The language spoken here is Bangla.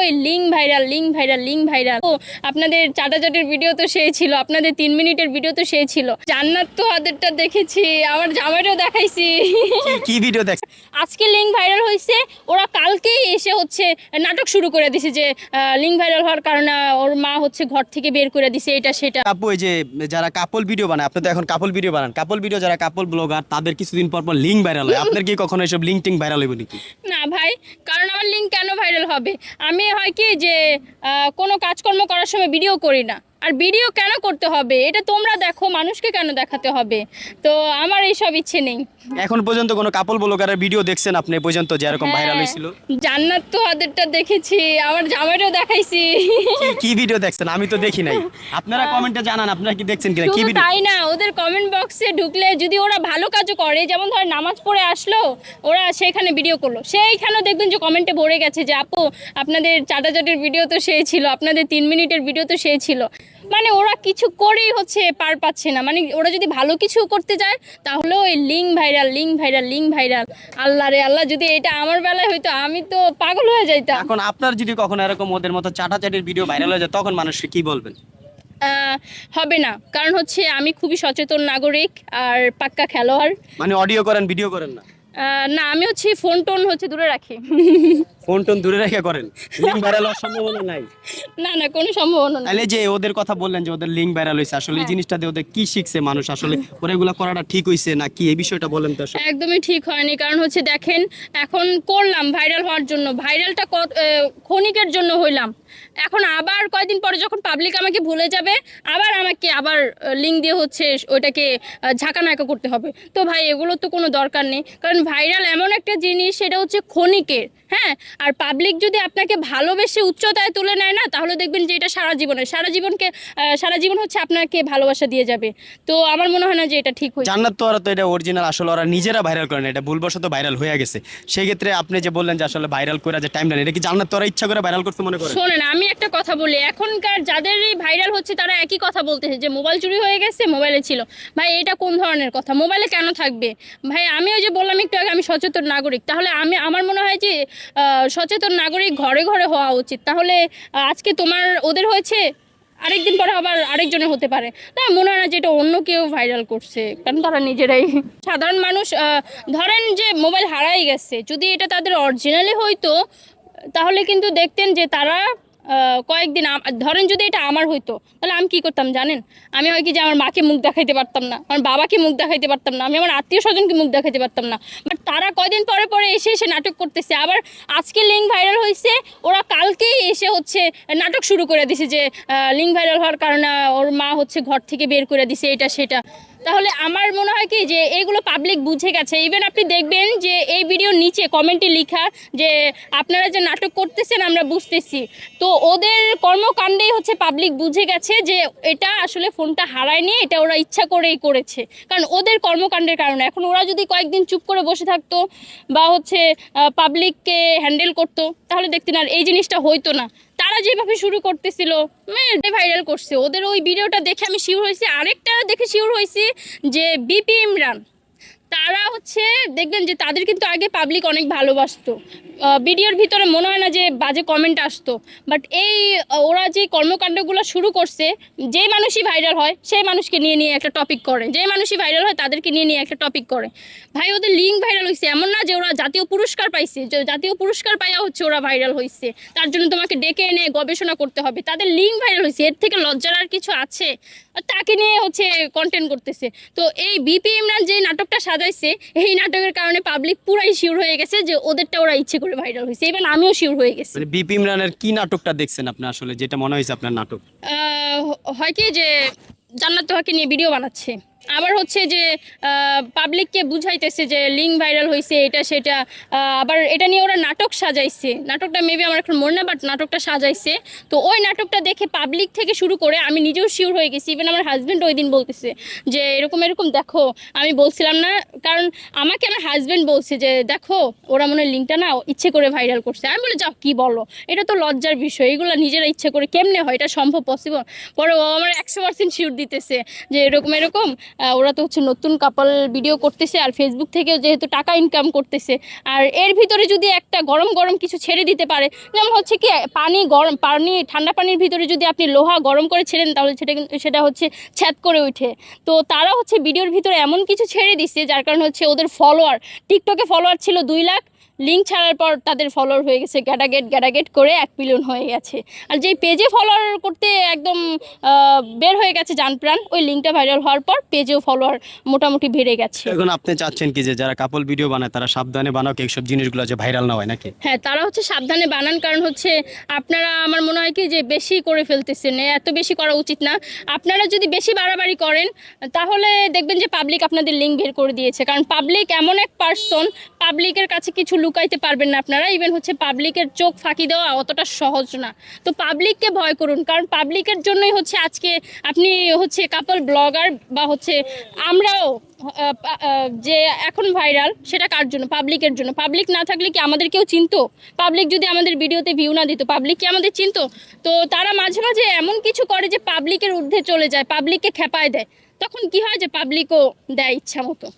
ওই link viral link viral link viral. ও আপনাদের চাটাচাটির ভিডিও তো সেই ছিল, আপনাদের 3 মিনিটের ভিডিও তো সেই ছিল। জান্নাত তো ওদেরটা দেখেছি, আমার জামাইটাও দেখাইছি। কি ভিডিও দেখ? আজকে লিঙ্ক ভাইরাল হয়েছে, ওরা কালকেই এসে হচ্ছে নাটক শুরু করে দিছে যে লিঙ্ক ভাইরাল হওয়ার কারণে ওর মা হচ্ছে ঘর থেকে বের করে দিছে, এটা সেটা। আপু এই যে যারা কাপল ভিডিও বানায়, আপনি তো এখন কাপল ভিডিও বানান, কাপল ভিডিও যারা কাপল ব্লগার তাদের কিছুদিন পর পর লিঙ্ক ভাইরাল হয়, আপনার কি কখনো এসব লিঙ্ক টিঙ্ক ভাইরাল হইব নাকি? না ভাই, কারণ আমার লিঙ্ক কেন ভাইরাল হবে? আমি হয় কি যে কোনো কাজকর্ম করার সময় ভিডিও করি না, আর ভিডিও কেন করতে হবে এটা তোমরা দেখো, মানুষকে কেন দেখাতে হবে? তো আমার এইসব ইচ্ছে নেই। এখন পর্যন্ত কোনো কাপল ব্লগারের ভিডিও দেখছেন আপনি পর্যন্ত যে এরকম ভাইরাল হ্যাঁ, হয়েছিল? জান্নাত তো ওদেরটা দেখেছি, আমার জামাইটাও দেখাইছি। কি ভিডিও দেখছেন? আমি তো দেখি নাই, আপনারা কমেন্টে জানান আপনারা কি দেখছেন কিনা। কি শুধু ভিডিও? তাই না, ওদের কমেন্ট বক্সে ঢুকলে যদি ওরা ভালো কাজও করে, যেমন ধর নামাজ পড়ে আসলো, ওরা সেইখানে ভিডিও করলো, সেইখানেও দেখবেন যে কমেন্টে ভরে গেছে যে আপু আপনাদের চাটাচাটির ভিডিও তো সেই ছিল, আপনাদের 3 মিনিটের ভিডিও তো সেই ছিল। মানে ওরা কিছু করেই হচ্ছে পার পাচ্ছে না, মানে ওরা যদি ভালো কিছু করতে যায় তাহলে ওই link viral link viral link viral. Allah রে আল্লাহ, যদি এটা আমার বেলায় হইতো আমি তো পাগল হয়ে যাইতাম। এখন আপনার যদি কখনো এরকম ওদের মতো চাটাচাটির ভিডিও ভাইরাল হয়ে যায় তখন মানুষকে কি বলবেন? হবে না, কারণ হচ্ছে আমি খুবই সচেতন নাগরিক আর পাক্কা খেলোয়াড়। মানে অডিও করেন, ভিডিও করেন না? না, আমি হচ্ছে ফোন টোন হচ্ছে দূরে রাখি। ফোন টোন দূরে রেখে করেন, লিঙ্ক ভাইরাল হওয়ার সম্ভাবনা নাই? না না, কোনো সম্ভাবনা নেই। তাহলে যে ওদের কথা বললেন যে ওদের লিঙ্ক ভাইরাল হয়েছে, আসলে এই জিনিসটা দিয়ে ওদের কি শিখছে মানুষ, আসলে ওরা এগুলা করাটা ঠিক হইছে না কি, এই বিষয়টা বলেন তো আসলে। একদমই ঠিক হয়নি, কারণ হচ্ছে দেখেন এখন করলাম ভাইরাল হওয়ার জন্য, ভাইরালটা ক্ষণিকের জন্য হইলাম, এখন আবার কয়দিন পরে যখন পাবলিক আমাকে ভুলে যাবে আবার আমাকে আবার লিঙ্ক দিয়ে হচ্ছে ওইটাকে ঝাঁকানাকা করতে হবে। তো ভাই এগুলো তো কোনো দরকার নেই, কারণ ভাইরাল এমন একটা জিনিস, সেটা হচ্ছে ক্ষণিকের। হ্যাঁ, আর পাবলিক যদি আপনাকে ভালোবেসে উচ্চতায় তুলে নেয় না, তাহলে দেখবেন যে এটা সারা জীবনের, সারা জীবন হচ্ছে আপনাকে ভালোবাসা দিয়ে যাবে। তো আমার মনে হয় না যে এটা ঠিক হয়েছে। জান্নাত তো ওরা তো এটা অরিজিনাল, আসলে ওরা নিজেরা ভাইরাল করেন, এটা ভুলবশত ভাইরাল হয়ে গেছে। সেই ক্ষেত্রে আপনি যে বললেন যে আসলে ভাইরাল করে যে টাইম লাইন, এটা কি জান্নাত তো ওরা ইচ্ছা করে ভাইরাল করতে মনে করেন? শোনেন, আমি একটা কথা বলি, এখনকার যাদেরই ভাইরাল হচ্ছে তারা একই কথা বলতেছে যে মোবাইল চুরি হয়ে গেছে, মোবাইলে ছিল। ভাই এটা কোন ধরনের কথা? মোবাইলে কেন থাকবে? ভাই আমি ওই যে বললাম একটু আগে আমি সচেতন নাগরিক, তাহলে আমার মনে হয় যে সচেতন নাগরিক ঘরে ঘরে হওয়া উচিত। তাহলে আজকে তোমার ওদের হয়েছে, আরেকদিন পরে আবার আরেকজনের হতে পারে। তা মনে হয় না যে এটা অন্য কেউ ভাইরাল করছে, কারণ তারা নিজেরাই সাধারণ মানুষ। ধরেন যে মোবাইল হারাই গেছে, যদি এটা তাদের অরিজিনালি হইতো তাহলে কিন্তু দেখতেন যে তারা কয়েকদিন ধরেন যদি এটা আমার হইতো তাহলে আমি কি করতাম জানেন? আমি হয় কি যে আমার মাকে মুখ দেখাইতে পারতাম না, আমার বাবাকে মুখ দেখাইতে পারতাম না, আমি আমার আত্মীয় স্বজনকে মুখ দেখাইতে পারতাম না। বাট তারা কয়দিন পরে পরে এসে এসে নাটক করতেছে, আবার আজকে লিঙ্ক ভাইরাল হয়েছে, ওরা কালকেই এসে হচ্ছে নাটক শুরু করে দিছে যে লিঙ্ক ভাইরাল হওয়ার কারণে ওর মা হচ্ছে ঘর থেকে বের করে দিছে, এটা সেটা। তাহলে আমার মনে হয় কি যে এইগুলো পাবলিক বুঝে গেছে। ইভেন আপনি দেখবেন যে এই ভিডিওর নিচে কমেন্টে লেখা যে আপনারা যে নাটক করতেছেন আমরা বুঝতেছি। তো ওদের কর্মকাণ্ডেই হচ্ছে পাবলিক বুঝে গেছে যে এটা আসলে ফোনটা হারায়নি, এটা ওরা ইচ্ছা করেই করেছে, কারণ ওদের কর্মকাণ্ডের কারণে। এখন ওরা যদি কয়েকদিন চুপ করে বসে থাকতো বা হচ্ছে পাবলিককে হ্যান্ডেল করতো তাহলে দেখতেন আর এই জিনিসটা হইতো না। তারা যেভাবে শুরু করতেছিল ভাইরাল করছে, ওদের ওই ভিডিওটা দেখে আমি শিওর হয়েছি। আরেকটা দেখে শিওর হয়েছি যে বিপি ইমরান, তারা হচ্ছে দেখবেন যে তাদের কিন্তু আগে পাবলিক অনেক ভালোবাসতো, ভিডিওর ভিতরে মনে হয় না যে বাজে কমেন্ট আসতো। বাট এই ওরা যে কর্মকাণ্ডগুলো শুরু করছে, যেই মানুষই ভাইরাল হয় সেই মানুষকে নিয়ে নিয়ে একটা টপিক করে, যেই মানুষই ভাইরাল হয় তাদেরকে নিয়ে নিয়ে একটা টপিক করে। ভাই ওদের লিঙ্ক ভাইরাল হয়েছে, এমন না যে ওরা জাতীয় পুরস্কার পাইছে, জাতীয় পুরস্কার পাইয়া হচ্ছে ওরা ভাইরাল হয়েছে, তার জন্য তোমাকে ডেকে এনে গবেষণা করতে হবে। তাদের লিঙ্ক ভাইরাল হয়েছে, এর থেকে লজ্জার আর কিছু আছে? তাকে নিয়ে হচ্ছে কন্টেন্ট করতেছে। তো এই বিপি ইমরান যে নাটকটা সাজাইছে, এই নাটকের কারণে পাবলিক পুরাই শিওর হয়ে গেছে যে ওদেরটা ওরা ইচ্ছে করে ভাইরাল হয়েছে। এবার আমিও শিওর হয়ে গেছি। মানে বিপি ইমরানের কি নাটকটা দেখছেন আপনি, আসলে যেটা মনে হয়েছে আপনার নাটক? হয় কি যে জান্নাত তোহাকে নিয়ে ভিডিও বানাচ্ছে, আবার হচ্ছে যে পাবলিককে বুঝাইতেছে যে লিঙ্ক ভাইরাল হয়েছে, এটা সেটা। আবার এটা নিয়ে ওরা নাটক সাজাইছে, নাটকটা মেবি আমার এখন মনে না, বাট নাটকটা সাজাইছে। তো ওই নাটকটা দেখে পাবলিক থেকে শুরু করে আমি নিজেও শিওর হয়ে গেছি। ইভেন আমার হাজব্যান্ড ওই দিন বলতেছে যে এরকম এরকম দেখো, আমি বলছিলাম না, কারণ আমাকে আমার হাজব্যান্ড বলছে যে দেখো ওরা মনে হয় লিঙ্কটা না ইচ্ছে করে ভাইরাল করছে। আমি বলে যাও কি বলো, এটা তো লজ্জার বিষয়, এগুলো নিজেরা ইচ্ছে করে কেমনে হয়, এটা সম্ভব পসিবল? পরে ও আমার 100% শিওর দিতেছে যে এরকম এরকম ওরা তো হচ্ছে নতুন কাপল ভিডিও করতেছে আর ফেসবুক থেকেও যেহেতু টাকা ইনকাম করতেছে, আর এর ভিতরে যদি একটা গরম গরম কিছু ছেড়ে দিতে পারে, যেমন হচ্ছে কি পানি ঠান্ডা পানির ভিতরে যদি আপনি লোহা গরম করে ছেড়েন তাহলে সেটা হচ্ছে ছ্যাদ করে ওঠে। তো তারা হচ্ছে ভিডিওর ভিতরে এমন কিছু ছেড়ে দিচ্ছে যার কারণে হচ্ছে ওদের ফলোয়ার, টিকটকে ফলোয়ার ছিল 2 লাখ, লিঙ্ক ছাড়ার পর তাদের ফলোয়ার হয়ে গেছে গ্যাডাগেট করে 1 মিলিয়ন হয়ে গেছে। আর যেই পেজে ফলোয়ার করতে একদম বের হয়ে গেছে জান প্রাণ, ওই লিঙ্কটা ভাইরাল হওয়ার পর পেজেও ফলোয়ার মোটামুটি বেড়ে গেছে। এখন আপনি চাচ্ছেন কি যে যারা কাপল ভিডিও বানায় তারা সাবধানে বানাও, এইসব জিনিসগুলো যে ভাইরাল না হয় নাকি? হ্যাঁ, তারা হচ্ছে সাবধানে বানান, কারণ হচ্ছে আপনারা আমার মনে হয় কি যে বেশি করে ফেলতেছেন, এত বেশি করা উচিত না। আপনারা যদি বেশি বাড়াবাড়ি করেন তাহলে দেখবেন যে পাবলিক আপনাদের লিঙ্ক বের করে দিয়েছে, কারণ পাবলিক এমন এক পার্সন, পাবলিকের কাছে কিছু লুকাইতে পারবেন না আপনারা। ইভেন হচ্ছে পাবলিকের চোখ ফাঁকি দেওয়া অতটা সহজ না। তো পাবলিককে ভয় করুন, কারণ পাবলিকের জন্যই হচ্ছে আজকে আপনি হচ্ছে কাপল ব্লগার বা হচ্ছে আমরাও যে এখন ভাইরাল, সেটা কার জন্য? পাবলিকের জন্য। পাবলিক না থাকলে কি আমাদের কেউ চিনতো? পাবলিক যদি আমাদের ভিডিওতে ভিউ না দিত, পাবলিক কি আমাদের চিনতো? তো তারা মাঝে মাঝে এমন কিছু করে যে পাবলিকের ঊর্ধ্বে চলে যায়, পাবলিককে খেপায় দেয়, তখন কি হয় যে পাবলিকও দেয় ইচ্ছা মতো।